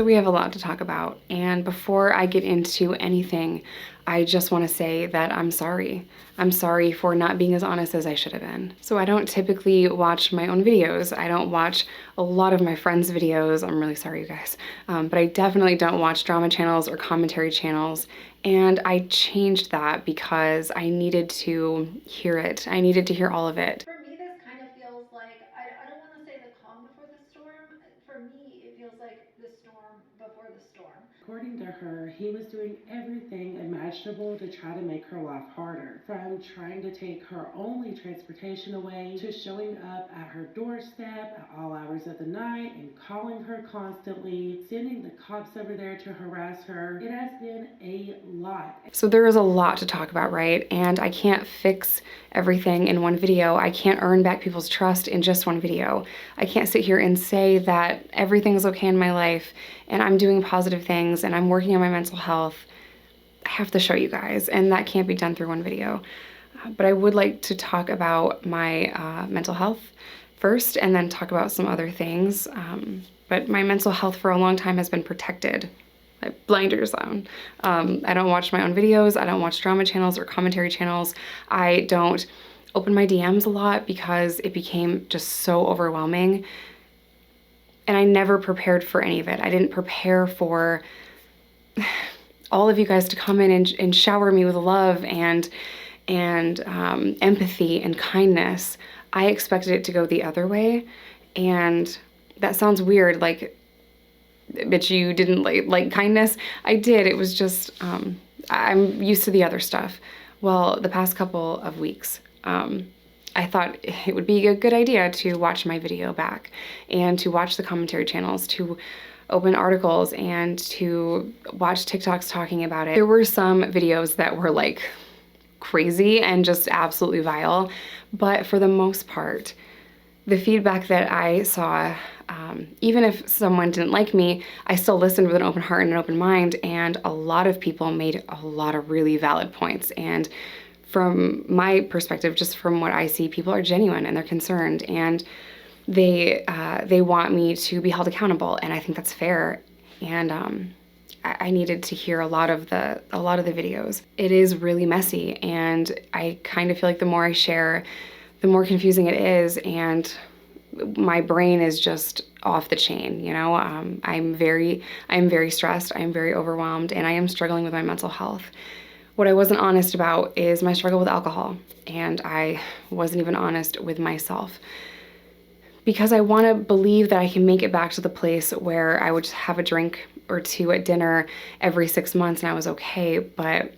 So we have a lot to talk about, and before I get into anything, I just want to say that I'm sorry. I'm sorry for not being as honest as I should have been. So I don't typically watch my own videos. I don't watch a lot of my friends' videos. I'm really sorry, you guys. But I definitely don't watch drama channels or commentary channels. And I changed that because I needed to hear it. I needed to hear all of it. For me, this kind of feels like, I don't want to say the calm before the storm. For me, it feels like the storm before the storm. According to her, he was doing everything imaginable to try to make her life harder. From trying to take her only transportation away, to showing up at her doorstep at all hours of the night and calling her constantly, sending the cops over there to harass her. It has been a lot. So there is a lot to talk about, right? And I can't fix everything in one video. I can't earn back people's trust in just one video. I can't sit here and say that everything's okay in my life and I'm doing positive things and I'm working on my mental health. I have to show you guys, and that can't be done through one video. But I would like to talk about my mental health first and then talk about some other things. But my mental health for a long time has been protected. Like blinders on. I don't watch my own videos. I don't watch drama channels or commentary channels. I don't open my DMs a lot because it became just so overwhelming. And I never prepared for any of it. I didn't prepare for all of you guys to come in and shower me with love and empathy and kindness. I expected it to go the other way. And that sounds weird, like, bitch, you didn't like kindness. I did. It was just, I'm used to the other stuff. Well, the past couple of weeks, I thought it would be a good idea to watch my video back and to watch the commentary channels, to open articles and to watch TikToks talking about it. There were some videos that were like crazy and just absolutely vile, but for the most part, the feedback that I saw, even if someone didn't like me, I still listened with an open heart and an open mind, and a lot of people made a lot of really valid points. And from my perspective, just from what I see, people are genuine and they're concerned, and they want me to be held accountable, and I think that's fair. And I needed to hear a lot of the videos. It is really messy, and I kind of feel like the more I share, the more confusing it is, and my brain is just off the chain, you know? I'm very stressed, I'm very overwhelmed, and I am struggling with my mental health. What I wasn't honest about is my struggle with alcohol, and I wasn't even honest with myself. Because I want to believe that I can make it back to the place where I would just have a drink or two at dinner every 6 months and I was okay, but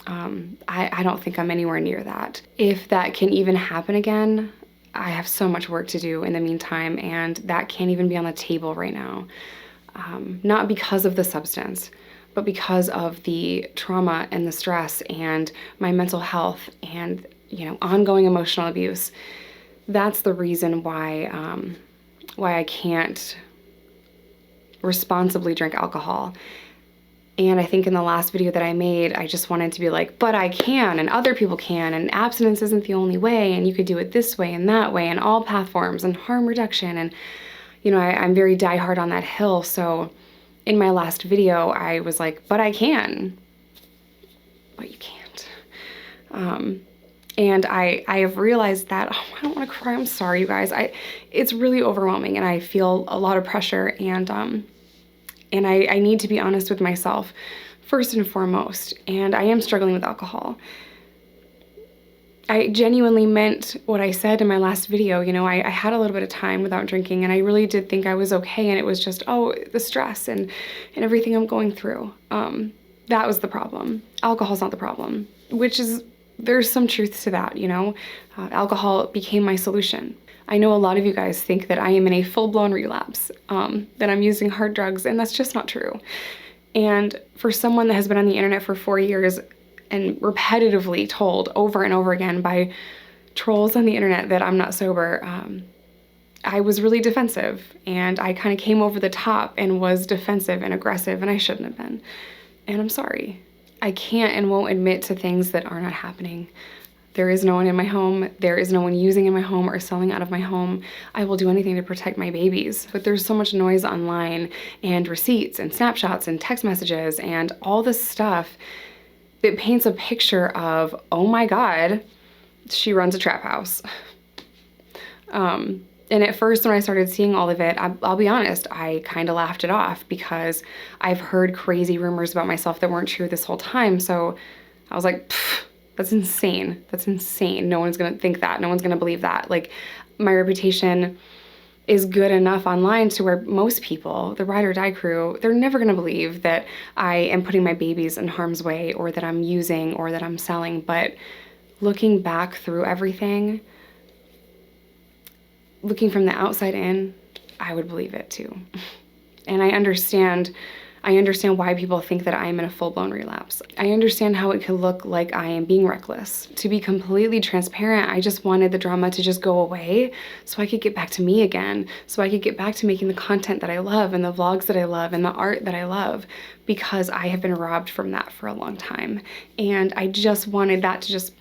I don't think I'm anywhere near that. If that can even happen again, I have so much work to do in the meantime, and that can't even be on the table right now. Not because of the substance, but because of the trauma and the stress and my mental health and, you know, ongoing emotional abuse. That's the reason why I can't responsibly drink alcohol. And I think in the last video that I made, I just wanted to be like, but I can, and other people can, and abstinence isn't the only way, and you could do it this way and that way, and all path forms, and harm reduction, and, you know, I'm very diehard on that hill, so in my last video, I was like, but I can. But you can't. And I have realized that, oh, I don't want to cry, I'm sorry, you guys. It's really overwhelming, and I feel a lot of pressure, and I need to be honest with myself first and foremost, and I am struggling with alcohol. I genuinely meant what I said in my last video. You know, I had a little bit of time without drinking, and I really did think I was okay, and it was just, oh, the stress and everything I'm going through. That was the problem. Alcohol's not the problem, which is, there's some truth to that, you know. Alcohol became my solution. I know a lot of you guys think that I am in a full-blown relapse, that I'm using hard drugs, and that's just not true. And for someone that has been on the internet for 4 years and repetitively told over and over again by trolls on the internet that I'm not sober, I was really defensive, and I kind of came over the top and was defensive and aggressive, and I shouldn't have been. And I'm sorry. I can't and won't admit to things that are not happening. There is no one in my home. There is no one using in my home or selling out of my home. I will do anything to protect my babies. But there's so much noise online and receipts and snapshots and text messages and all this stuff that paints a picture of, oh my God, she runs a trap house. And at first when I started seeing all of it, I'll be honest, I kind of laughed it off because I've heard crazy rumors about myself that weren't true this whole time. So I was like, that's insane. That's insane. No one's going to think that. No one's going to believe that. Like, my reputation is good enough online to where most people, the ride or die crew, they're never going to believe that I am putting my babies in harm's way or that I'm using or that I'm selling. But looking back through everything, looking from the outside in, I would believe it too. And I understand why people think that I am in a full-blown relapse. I understand how it could look like I am being reckless. To be completely transparent, I just wanted the drama to just go away so I could get back to me again, so I could get back to making the content that I love and the vlogs that I love and the art that I love, because I have been robbed from that for a long time. And I just wanted that to just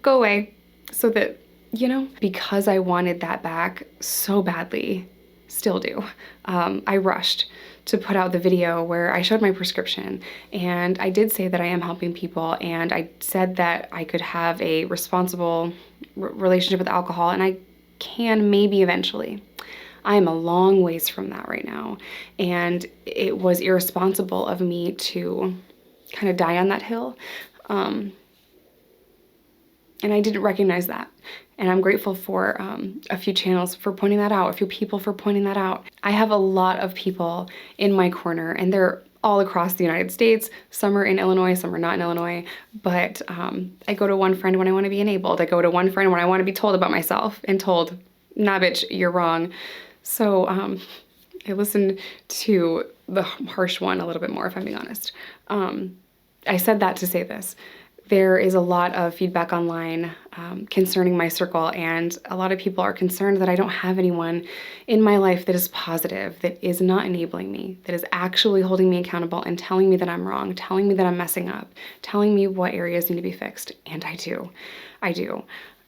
go away so that, you know, because I wanted that back so badly, still do. I rushed to put out the video where I showed my prescription, and I did say that I am helping people, and I said that I could have a responsible relationship with alcohol, and I can maybe eventually. I am a long ways from that right now, and it was irresponsible of me to kind of die on that hill, and I didn't recognize that. And I'm grateful for a few channels for pointing that out, a few people for pointing that out. I have a lot of people in my corner, and they're all across the United States. Some are in Illinois, some are not in Illinois. But I go to one friend when I want to be enabled. I go to one friend when I want to be told about myself and told, nah, bitch, you're wrong. So I listen to the harsh one a little bit more, if I'm being honest. I said that to say this. There is a lot of feedback online concerning my circle, and a lot of people are concerned that I don't have anyone in my life that is positive, that is not enabling me, that is actually holding me accountable and telling me that I'm wrong, telling me that I'm messing up, telling me what areas need to be fixed. And I do.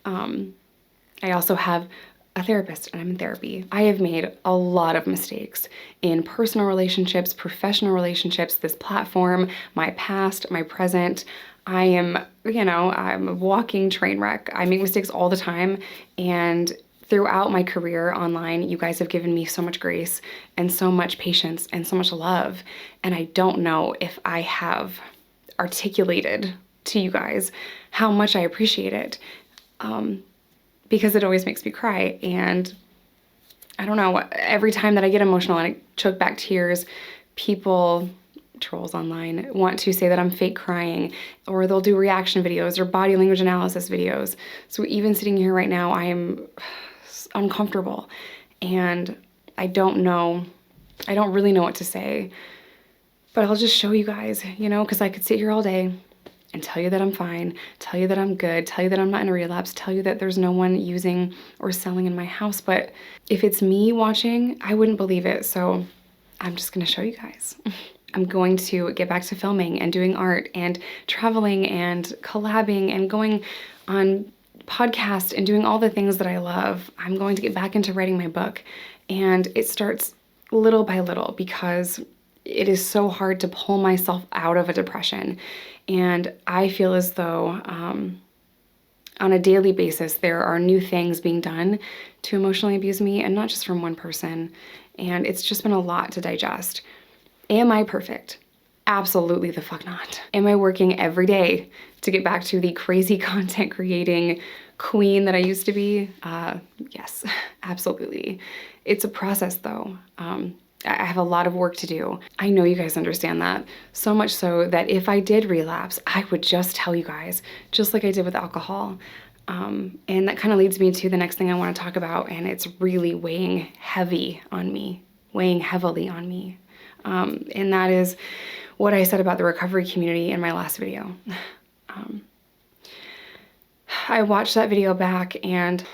I also have a therapist, and I'm in therapy. I have made a lot of mistakes in personal relationships, professional relationships, this platform, my past, my present. I am, I'm a walking train wreck. I make mistakes all the time. And throughout my career online, you guys have given me so much grace and so much patience and so much love. And I don't know if I have articulated to you guys how much I appreciate it. Because it always makes me cry. And I don't know, every time that I get emotional and I choke back tears, people, trolls online, want to say that I'm fake crying, or they'll do reaction videos or body language analysis videos. So even sitting here right now, I am uncomfortable, and I don't really know what to say, but I'll just show you guys, because I could sit here all day and tell you that I'm fine, tell you that I'm good, tell you that I'm not in a relapse, tell you that there's no one using or selling in my house. But if it's me watching, I wouldn't believe it. So I'm just gonna show you guys. I'm going to get back to filming and doing art and traveling and collabing and going on podcasts and doing all the things that I love. I'm going to get back into writing my book, and it starts little by little because it is so hard to pull myself out of a depression. And I feel as though on a daily basis, there are new things being done to emotionally abuse me, and not just from one person. And it's just been a lot to digest. Am I perfect? Absolutely the fuck not. Am I working every day to get back to the crazy content creating queen that I used to be? Yes, absolutely. It's a process though. I have a lot of work to do. I know you guys understand that. So much so that if I did relapse, I would just tell you guys, just like I did with alcohol. And that kind of leads me to the next thing I want to talk about, and it's really weighing heavily on me. And that is what I said about the recovery community in my last video. I watched that video back, and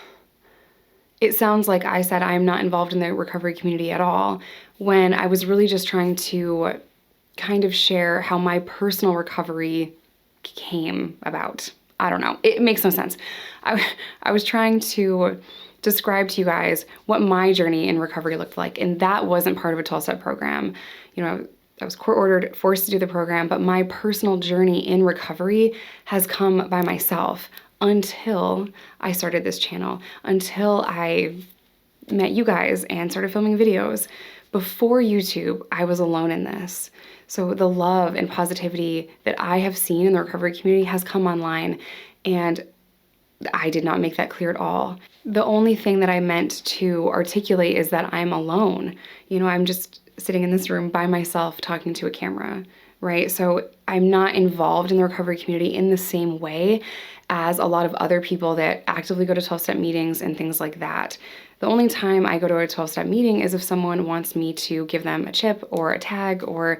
it sounds like I said I'm not involved in the recovery community at all, when I was really just trying to kind of share how my personal recovery came about. I don't know. It makes no sense. I was trying to describe to you guys what my journey in recovery looked like, and that wasn't part of a 12-step program. You know, I was court-ordered, forced to do the program, but my personal journey in recovery has come by myself until I started this channel, until I met you guys and started filming videos. Before YouTube, I was alone in this. So the love and positivity that I have seen in the recovery community has come online, and I did not make that clear at all. The only thing that I meant to articulate is that I'm alone. You know, I'm just sitting in this room by myself talking to a camera, right? So I'm not involved in the recovery community in the same way as a lot of other people that actively go to 12-step meetings and things like that. The only time I go to a 12-step meeting is if someone wants me to give them a chip or a tag or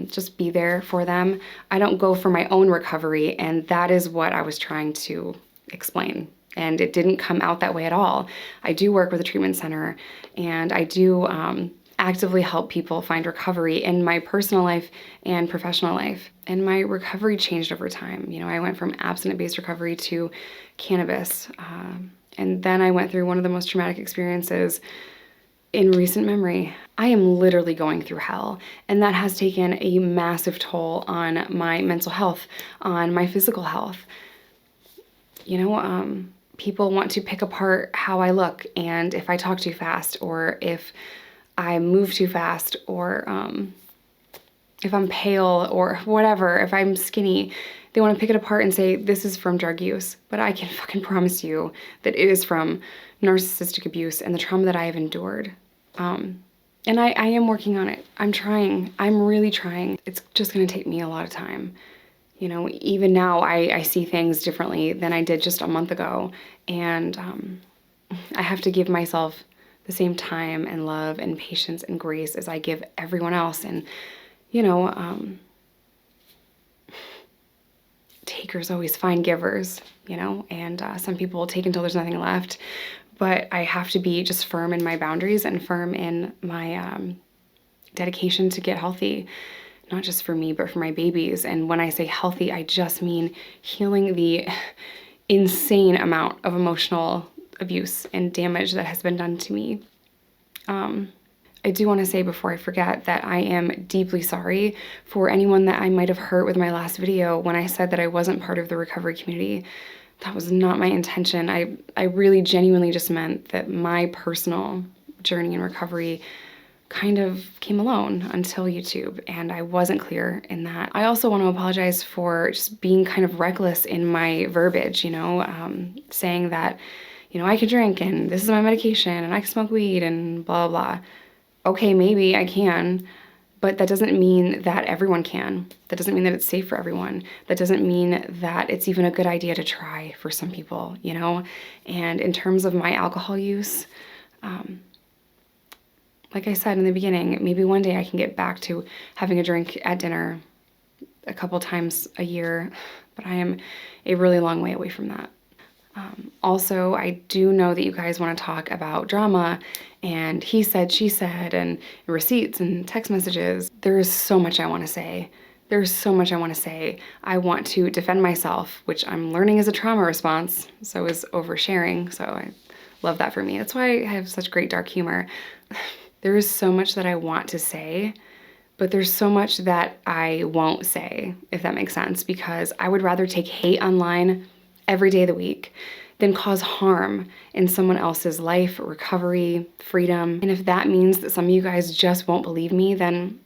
just be there for them. I don't go for my own recovery, and that is what I was trying to explain. And it didn't come out that way at all. I do work with a treatment center, and I do actively help people find recovery in my personal life and professional life. And my recovery changed over time. You know, I went from abstinent-based recovery to cannabis. And then I went through one of the most traumatic experiences in recent memory. I am literally going through hell, and that has taken a massive toll on my mental health, on my physical health. You know, people want to pick apart how I look, and if I talk too fast, or if I move too fast, or if I'm pale, or whatever, if I'm skinny, they want to pick it apart and say, this is from drug use. But I can fucking promise you that it is from narcissistic abuse and the trauma that I have endured. And I am working on it. I'm trying. I'm really trying. It's just going to take me a lot of time. You know, even now I see things differently than I did just a month ago. And I have to give myself the same time and love and patience and grace as I give everyone else. And, you know, takers always find givers, you know, and some people will take until there's nothing left. But I have to be just firm in my boundaries and firm in my dedication to get healthy, not just for me, but for my babies. And when I say healthy, I just mean healing the insane amount of emotional abuse and damage that has been done to me. I do want to say before I forget that I am deeply sorry for anyone that I might have hurt with my last video when I said that I wasn't part of the recovery community. That was not my intention. I really genuinely just meant that my personal journey in recovery kind of came alone until YouTube, and I wasn't clear in that. I also want to apologize for just being kind of reckless in my verbiage, you know, saying that, you know, I could drink and this is my medication and I can smoke weed and blah, blah. Okay, maybe I can, but that doesn't mean that everyone can. That doesn't mean that it's safe for everyone. That doesn't mean that it's even a good idea to try for some people, you know? And in terms of my alcohol use, like I said in the beginning, maybe one day I can get back to having a drink at dinner a couple times a year, but I am a really long way away from that. Also, I do know that you guys want to talk about drama and he said, she said, and receipts and text messages. There is so much I want to say. There's so much I want to say. I want to defend myself, which I'm learning is a trauma response, so is oversharing, so I love that for me. That's why I have such great dark humor. There is so much that I want to say, but there's so much that I won't say, if that makes sense, because I would rather take hate online every day of the week than cause harm in someone else's life, recovery, freedom. And if that means that some of you guys just won't believe me, then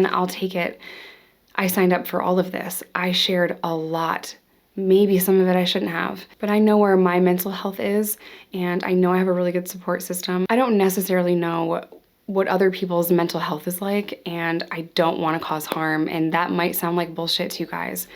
I'll take it. I signed up for all of this. I shared a lot. Maybe some of it I shouldn't have, but I know where my mental health is, and I know I have a really good support system. I don't necessarily know what other people's mental health is like, and I don't want to cause harm, and that might sound like bullshit to you guys.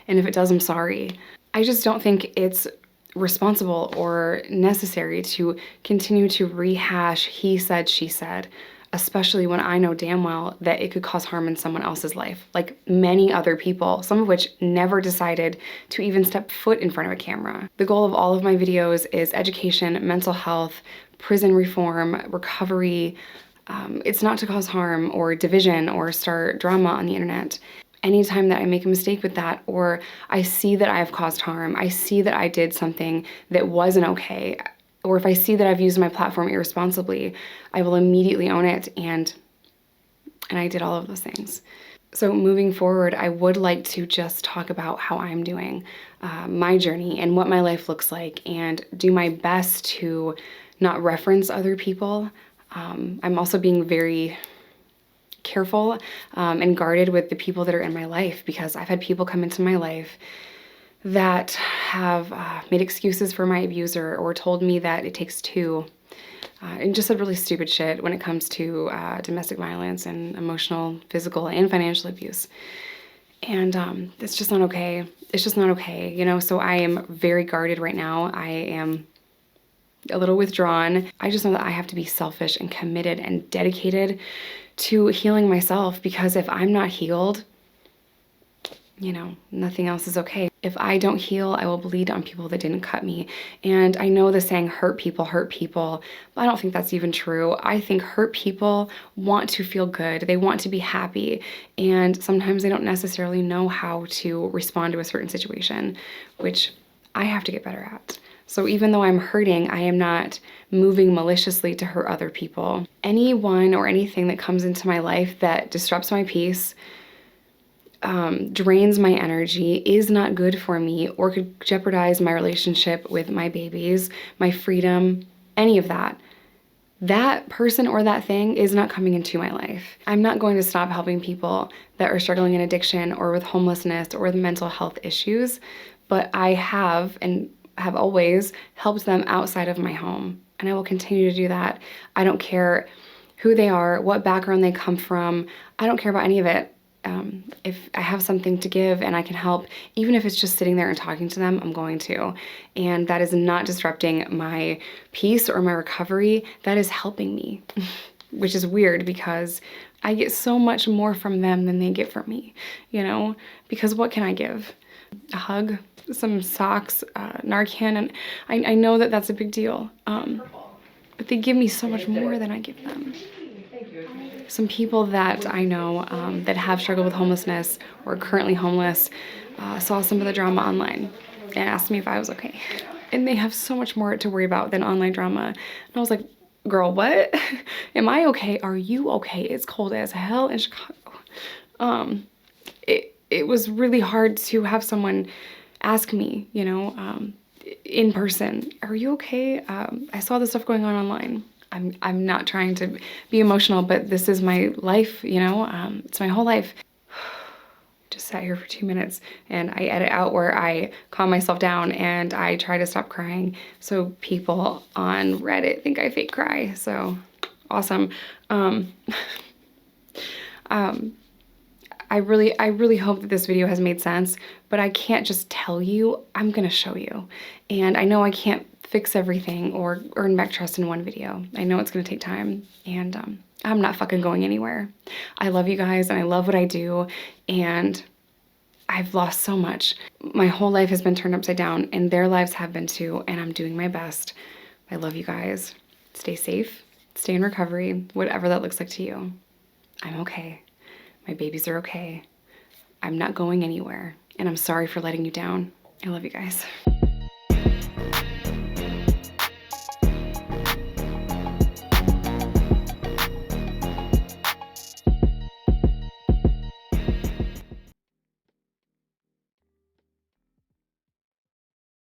And if it does, I'm sorry. I just don't think it's responsible or necessary to continue to rehash he said, she said, especially when I know damn well that it could cause harm in someone else's life, like many other people, some of which never decided to even step foot in front of a camera. The goal of all of my videos is education, mental health, prison reform, recovery. It's not to cause harm or division or start drama on the internet. anytime that I make a mistake with that, or I see that I've caused harm, I see that I did something that wasn't okay, or if I see that I've used my platform irresponsibly, I will immediately own it, and I did all of those things. So moving forward, I would like to just talk about how I'm doing, my journey and what my life looks like, and do my best to not reference other people. I'm also being very careful and guarded with the people that are in my life, because I've had people come into my life that have made excuses for my abuser, or told me that it takes two, and just said really stupid shit when it comes to domestic violence and emotional, physical, and financial abuse. And it's just not okay. It's just not okay, you know? So I am very guarded right now. I am a little withdrawn. I just know that I have to be selfish and committed and dedicated to healing myself, because if I'm not healed, you know, nothing else is okay. If I don't heal, I will bleed on people that didn't cut me. And I know the saying, hurt people, but I don't think that's even true. I think hurt people want to feel good. They want to be happy. And sometimes they don't necessarily know how to respond to a certain situation, which I have to get better at. So even though I'm hurting, I am not moving maliciously to hurt other people. Anyone or anything that comes into my life that disrupts my peace, drains my energy, is not good for me, or could jeopardize my relationship with my babies, my freedom, any of that, that person or that thing is not coming into my life. I'm not going to stop helping people that are struggling in addiction or with homelessness or with mental health issues, but I have always helped them outside of my home, and I will continue to do that. I don't care who they are, what background they come from. I don't care about any of it. If I have something to give and I can help, even if it's just sitting there and talking to them, I'm going to. And that is not disrupting my peace or my recovery. That is helping me, which is weird, because I get so much more from them than they get from me, you know? Because what can I give? A hug, some socks, Narcan, and I know that that's a big deal. But they give me so much more than I give them. Some people that I know that have struggled with homelessness or currently homeless saw some of the drama online and asked me if I was okay. And they have so much more to worry about than online drama. And I was like, girl, what? Am I okay? Are you okay? It's cold as hell in Chicago. It was really hard to have someone ask me, you know, in person, are you okay? I saw this stuff going on online. I'm not trying to be emotional, but this is my life, you know? It's my whole life. Just sat here for 2 minutes, and I edit out where I calm myself down and I try to stop crying, so people on Reddit think I fake cry. So awesome. I really hope that this video has made sense, but I can't just tell you, I'm gonna show you. And I know I can't fix everything or earn back trust in one video. I know it's gonna take time, and I'm not fucking going anywhere. I love you guys and I love what I do, and I've lost so much. My whole life has been turned upside down, and their lives have been too, and I'm doing my best. I love you guys. Stay safe, stay in recovery, whatever that looks like to you. I'm okay. My babies are okay. I'm not going anywhere, and I'm sorry for letting you down. I love you guys.